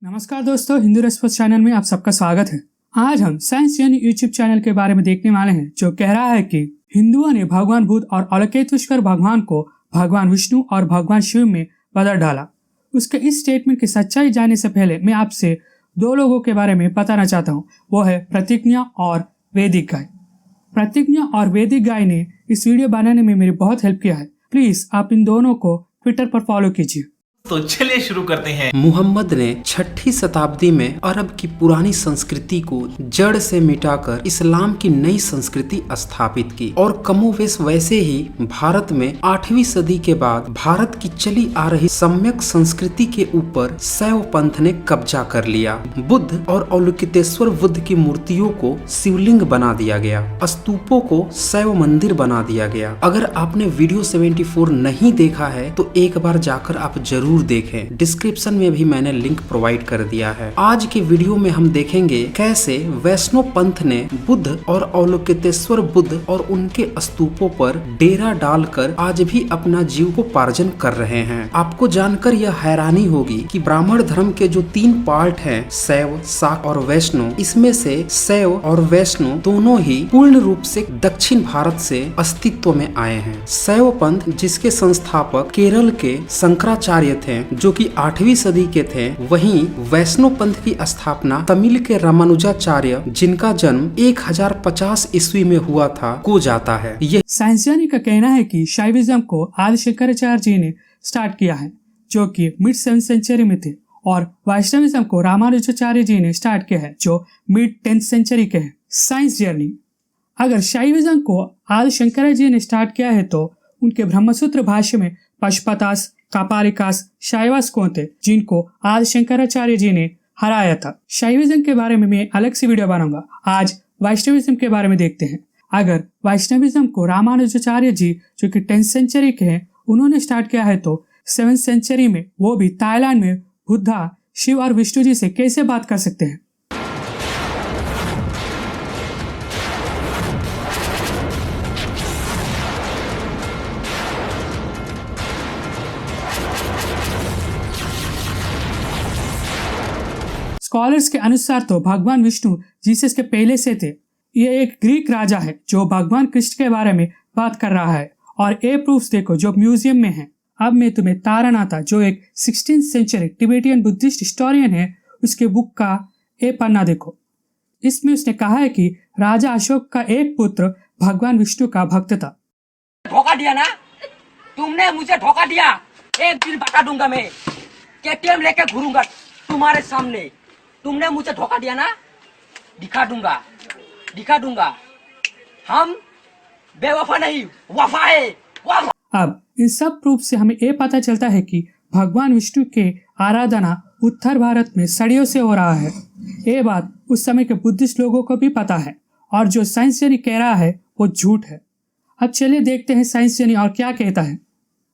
नमस्कार दोस्तों, Hindu response channel में आप सबका स्वागत है। आज हम साइंस जर्नी यूट्यूब चैनल के बारे में देखने वाले हैं, जो कह रहा है कि हिंदुओं ने भगवान बुद्ध और अलकेश्वर भगवान को भगवान विष्णु और भगवान शिव में बदल डाला। उसके इस स्टेटमेंट की सच्चाई जानने से पहले मैं आपसे दो लोगों के बारे में बताना चाहता हूँ। वो है प्रतिज्ञा और वैदिक गाय। प्रतिज्ञा और वैदिक गाय ने इस वीडियो बनाने में मेरी बहुत हेल्प किया है। प्लीज आप इन दोनों को ट्विटर पर फॉलो कीजिए। तो चलिए शुरू करते हैं। मुहम्मद ने 6ठी शताब्दी में अरब की पुरानी संस्कृति को जड़ से मिटाकर इस्लाम की नई संस्कृति स्थापित की और कमोवेश वैसे ही भारत में 8वीं सदी के बाद भारत की चली आ रही सम्यक संस्कृति के ऊपर शैव पंथ ने कब्जा कर लिया। बुद्ध और अवलोकितेश्वर बुद्ध की मूर्तियों को शिवलिंग बना दिया गया, स्तूपों को शैव मंदिर बना दिया गया। अगर आपने वीडियो 74 नहीं देखा है तो एक बार जाकर आप जरूर देखें। डिस्क्रिप्शन में भी मैंने लिंक प्रोवाइड कर दिया है। आज के वीडियो में हम देखेंगे कैसे वैष्णव पंथ ने बुद्ध और अवलोकितेश्वर बुद्ध और उनके स्तूपों पर डेरा डालकर आज भी अपना जीवकोपार्जन कर रहे हैं। आपको जानकर यह हैरानी होगी कि ब्राह्मण धर्म के जो 3 पार्ट हैं, शैव, शाक्त और वैष्णव, इसमें से शैव और वैष्णव दोनों ही पूर्ण रूप से दक्षिण भारत से अस्तित्व में आए हैं। शैव पंथ जिसके संस्थापक केरल के शंकराचार्य थे, जो कि 8वीं सदी के थे, वहीं वैष्णव पंथ की स्थापना तमिल के रामानुजाचार्य, जिनका जन्म 1050 ईस्वी में हुआ था, को जाता है। ये साइंसयानी का कहना है कि शैविज्म को आदि शंकराचार्य जी ने स्टार्ट किया है, जो कि मिड 7th सेंचुरी में थे, और वैष्णविज्म को रामानुजाचार्य जी ने स्टार्ट किया है, जो मिड 10th सेंचुरी के हैं। Science journey. अगर शैविज्म को आदि शंकराचार्य जी ने स्टार्ट किया है तो उनके ब्रह्मसूत्र भाष्य में पशुपतास, कापालिकास, शैवास कौन थे, जिनको आदि शंकराचार्य जी ने हराया था। शैविज्म के बारे में मैं अलग से वीडियो बनाऊंगा। आज वैष्णविज्म के बारे में देखते हैं। अगर वैष्णविज्म को रामानुजाचार्य जी, जो कि 10th सेंचुरी के हैं, उन्होंने स्टार्ट किया है तो 7th सेंचुरी में, वो भी थाईलैंड में, बुद्धा, शिव और विष्णु जी से कैसे बात कर सकते हैं। स्कॉलर्स के अनुसार तो भगवान विष्णु जीसस के पहले से थे। ये एक ग्रीक राजा है जो भगवान कृष्ण के बारे में बात कर रहा है, और ये प्रूफ्स देखो जो म्यूजियम में है। अब मैं तुम्हें तारानाथा, जो एक 16th century Tibetan Buddhist historian है, उसके बुक का ये पन्ना देखो। इसमें उसने कहा है कि राजा अशोक का एक पुत्र भगवान विष्णु का भक्त था। धोखा दिया ना तुमने, मुझे धोखा दिया। एक दिन बता दूंगा मैं, केटीएम लेके घूरूंगा तुम्हारे सामने। तुमने मुझे धोखा दिया ना, दिखा दूंगा। हम बेवफा नहीं, वफा है, वफा। अब इन सब प्रूफ से हमें ये पता चलता है कि भगवान विष्णु के आराधना उत्तर भारत में सदियों से हो रहा है। ये बात उस समय के बुद्धिस्ट लोगों को भी पता है, और जो साइंस जर्नी कह रहा है वो झूठ है। अब चलिए देखते हैं साइंस जर्नी और क्या कहता है।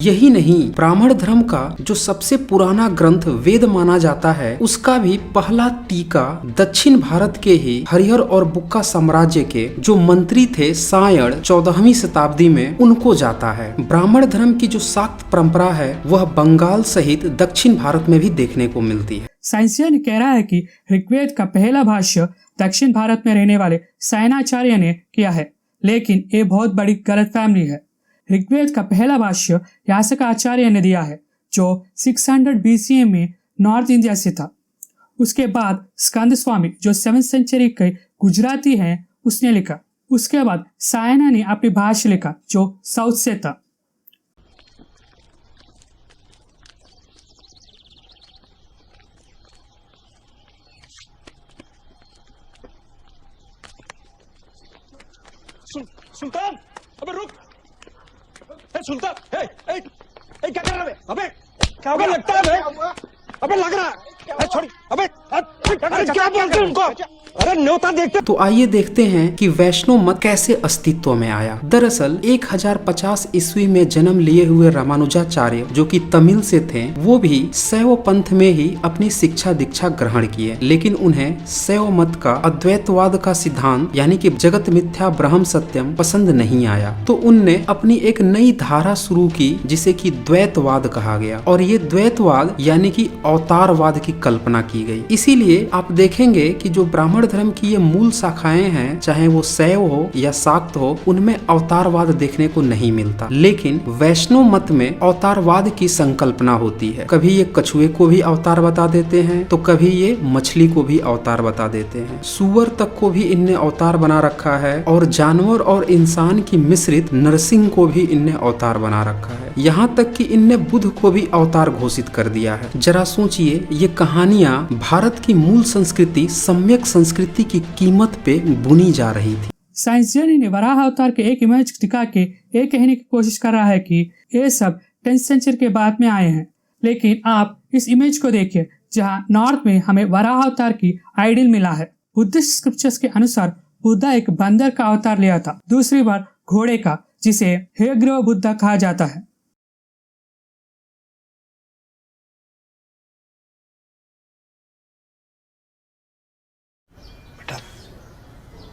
यही नहीं, ब्राह्मण धर्म का जो सबसे पुराना ग्रंथ वेद माना जाता है, उसका भी पहला टीका दक्षिण भारत के ही हरिहर और बुक्का साम्राज्य के जो मंत्री थे सायण 14वीं शताब्दी में, उनको जाता है। ब्राह्मण धर्म की जो शाक्त परंपरा है वह बंगाल सहित दक्षिण भारत में भी देखने को मिलती है। साइंसियन कह रहा है कि ऋग्वेद का पहला भाष्य दक्षिण भारत में रहने वाले सायणाचार्य ने किया है, लेकिन ये बहुत बड़ी गलतफहमी है। ऋग्वेद का पहला भाष्य यास्क आचार्य ने दिया है, जो 600 BCE में नॉर्थ इंडिया से था। उसके बाद स्कंद स्वामी, जो 7th सेंचुरी के गुजराती हैं, उसने लिखा। उसके बाद सायना ने अपनी भाष्य लिखा, जो साउथ से था। सुल्तान, अबे रुक! सुल्तान, क्या कर रहा है? अबे क्या लगता है बे? अबे लग रहा है, छोड़ी। अबे क्या बोलते हैं उनको? अरे न्योता देखते। तो आइए देखते हैं कि वैष्णव मत कैसे अस्तित्व में आया। दरअसल 1050 ईस्वी में जन्म लिए हुए रामानुजाचार्य, जो कि तमिल से थे, वो भी शैव पंथ में ही अपनी शिक्षा दीक्षा ग्रहण किए, लेकिन उन्हें शैव मत का अद्वैतवाद का सिद्धांत यानी कि जगत मिथ्या ब्रह्म सत्यम पसंद नहीं आया। तो उनने अपनी एक नई धारा शुरू की जिसे कि द्वैतवाद कहा गया, और ये द्वैतवाद यानी कि अवतारवाद की कल्पना की गई। इसीलिए आप देखेंगे कि जो ब्राह्मण धर्म की ये मूल शाखाएं हैं, चाहे वो शैव हो या शाक्त हो, उनमें अवतारवाद देखने को नहीं मिलता। लेकिन वैष्णव मत में अवतारवाद की संकल्पना होती है। कभी ये कछुए को भी अवतार बता देते हैं, तो कभी ये मछली को भी अवतार बता देते हैं। सूअर तक को भी इनने अवतार बना रखा है और जानवर और इंसान की मिश्रित नरसिंह को भी इनने अवतार बना रखा है। यहाँ तक कि इनने बुद्ध को भी अवतार घोषित कर दिया है। जरा सोचिए, ये कहानियां भारत की मूल संस्कृति सम्यक संस्कृति की कीमत पे बुनी जा रही थी। साइंस जर्नी ने वराह अवतार के एक इमेज दिखा के ये कहने की कोशिश कर रहा है कि ये सब 10th सेंचुरी के बाद में आए हैं। लेकिन आप इस इमेज को देखिए, जहाँ नॉर्थ में हमें वराह अवतार की आइडियल मिला है। बुद्धिस्ट स्क्रिप्चर्स के अनुसार बुद्धा एक बंदर का अवतार लिया था, दूसरी बार घोड़े का, जिसे हयग्रीव बुद्धा कहा जाता है। बेटा,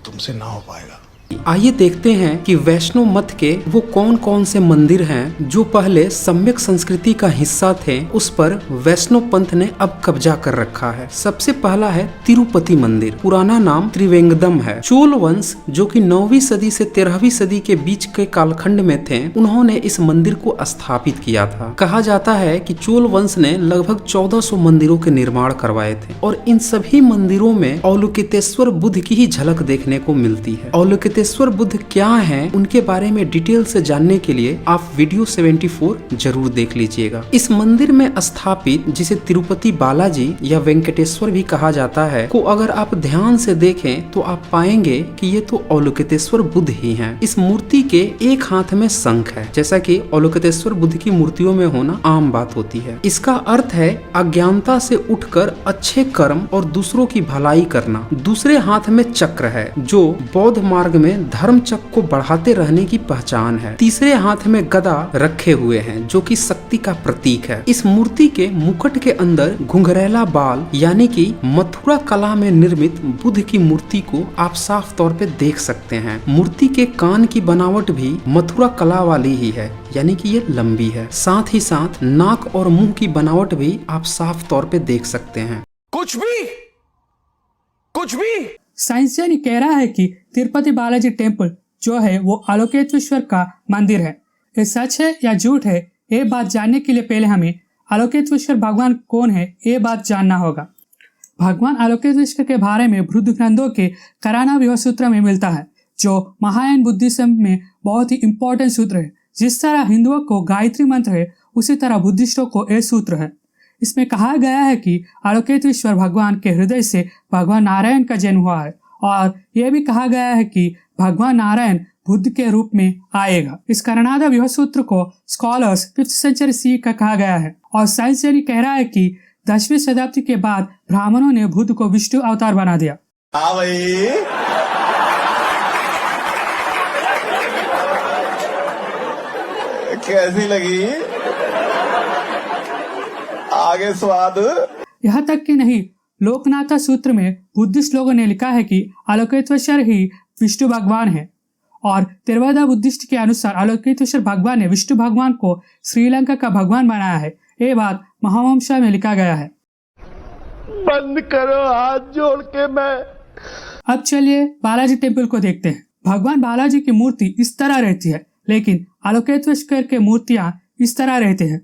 तुमसे ना हो पाएगा। आइए देखते हैं कि वैष्णव मत के वो कौन कौन से मंदिर हैं जो पहले सम्यक संस्कृति का हिस्सा थे, उस पर वैष्णव पंथ ने अब कब्जा कर रखा है। सबसे पहला है तिरुपति मंदिर। पुराना नाम त्रिवेंगदम है। चोल वंश, जो कि 9वीं सदी से 13वीं सदी के बीच के कालखंड में थे, उन्होंने इस मंदिर को स्थापित किया था। कहा जाता है कि चोल वंश ने लगभग 1400 मंदिरों के निर्माण करवाए थे और इन सभी मंदिरों में अवलोकितेश्वर बुद्ध की ही झलक देखने को मिलती है। अवलोकितेश्वर बुद्ध क्या हैं, उनके बारे में डिटेल से जानने के लिए आप वीडियो 74 जरूर देख लीजिएगा। इस मंदिर में स्थापित, जिसे तिरुपति बालाजी या वेंकटेश्वर भी कहा जाता है, को अगर आप ध्यान से देखें तो आप पाएंगे कि ये तो अवलोकितेश्वर बुद्ध ही हैं। इस मूर्ति के एक हाथ में शंख है, जैसा कि अवलोकितेश्वर बुद्ध की मूर्तियों में होना आम बात होती है। इसका अर्थ है अज्ञानता से उठकर अच्छे कर्म और दूसरों की भलाई करना। दूसरे हाथ में चक्र है, जो बौद्ध मार्ग में धर्म चक्र को बढ़ाते रहने की पहचान है। तीसरे हाथ में गदा रखे हुए हैं, जो कि शक्ति का प्रतीक है। इस मूर्ति के मुकुट के अंदर घुंघरैला बाल, यानी कि मथुरा कला में निर्मित बुद्ध की मूर्ति को आप साफ तौर पे देख सकते हैं। मूर्ति के कान की बनावट भी मथुरा कला वाली ही है, यानी कि ये लंबी है। साथ ही साथ नाक और मुंह की बनावट भी आप साफ तौर पे देख सकते हैं। कुछ भी साइंस जर्नी कह रहा है कि तिरुपति बालाजी टेम्पल जो है वो आलोकेश्वर का मंदिर है। ये सच है या झूठ है, ये बात जानने के लिए पहले हमें आलोकेश्वर भगवान कौन है ये बात जानना होगा। भगवान आलोकेश्वर के बारे में बुद्ध ग्रंथों के कराना विवाह सूत्र में मिलता है, जो महायान बुद्धिज्म में बहुत ही इम्पोर्टेंट सूत्र है। जिस तरह हिंदुओं को गायत्री मंत्र है, उसी तरह बुद्धिस्टों को यह सूत्र है। इसमें कहा गया है कि आलोकेश्वर भगवान के हृदय से भगवान नारायण का जन्म हुआ है, और यह भी कहा गया है कि भगवान नारायण बुद्ध के रूप में आएगा। इस करनादा विवाह सूत्र को स्कॉलर्स 5th सेंचुरी सी का कहा गया है, और साइंस जर्नी कह रहा है कि 10वीं शताब्दी के बाद ब्राह्मणों ने बुद्ध को विष्णु अवतार बना दिया। भाई कैसी लगी? आगे स्वाद। यहाँ तक कि नहीं, लोकनाथा सूत्र में बुद्धिस्ट लोगों ने लिखा है कि आलोकेश्वर ही विष्णु भगवान है, और तेरवादा बुद्धिस्ट के अनुसार आलोकेश्वर भगवान ने विष्णु भगवान को श्रीलंका का भगवान बनाया है। ये बात महावंशा में लिखा गया है। बंद करो हाथ जोड़ के। मैं अब चलिए बालाजी टेम्पल को देखते हैं। भगवान बालाजी की मूर्ति इस तरह रहती है, लेकिन आलोकेश्वर के मूर्तियां इस तरह रहते हैं।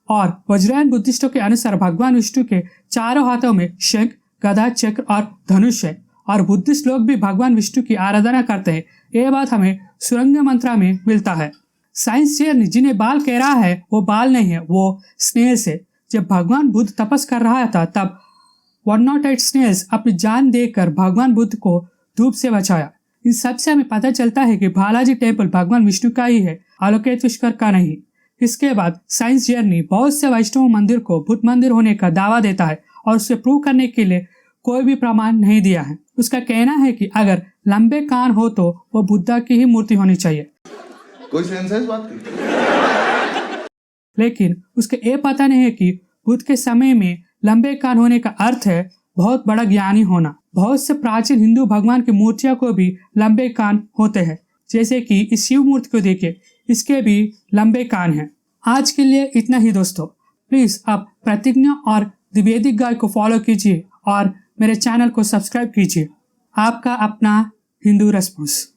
और वज्रायन बुद्धिस्टों के अनुसार भगवान विष्णु के चारों हाथों में शंख, गदा, चक्र और धनुष है, और बुद्धिस्ट लोग भी भगवान विष्णु की आराधना करते हैं। यह बात हमें सुरंग मंत्रा में मिलता है। साइंस जर्नी जिन्हें बाल कह रहा है वो बाल नहीं है, वो स्नेल्स है। जब भगवान बुद्ध तपस कर रहा था, तब 108 स्नेल्स अपनी जान देकर भगवान बुद्ध को धूप से बचाया। इन सबसे हमें पता चलता है कि बालाजी टेम्पल भगवान विष्णु का ही है, आलोकेश्वर का नहीं। इसके बाद साइंस जर्नी बहुत से वैष्णव मंदिर को बुद्ध मंदिर होने का दावा देता है, और उसे प्रूव करने के लिए कोई भी प्रमाण नहीं दिया है। उसका कहना है कि अगर लंबे कान हो तो वो बुद्धा की ही मूर्ति होनी चाहिए। कोई सेंस है इस बात की? लेकिन उसके ये पता नहीं है कि बुद्ध के समय में लंबे कान होने का अर्थ है बहुत बड़ा ज्ञानी होना। बहुत से प्राचीन हिंदू भगवान की मूर्तियों को भी लंबे कान होते हैं, जैसे कि इस शिव मूर्ति को देखिए, इसके भी लंबे कान हैं। आज के लिए इतना ही दोस्तों। प्लीज आप प्रतिज्ञा और द वैदिक गाइड को फॉलो कीजिए और मेरे चैनल को सब्सक्राइब कीजिए। आपका अपना हिंदू रेस्पॉन्स।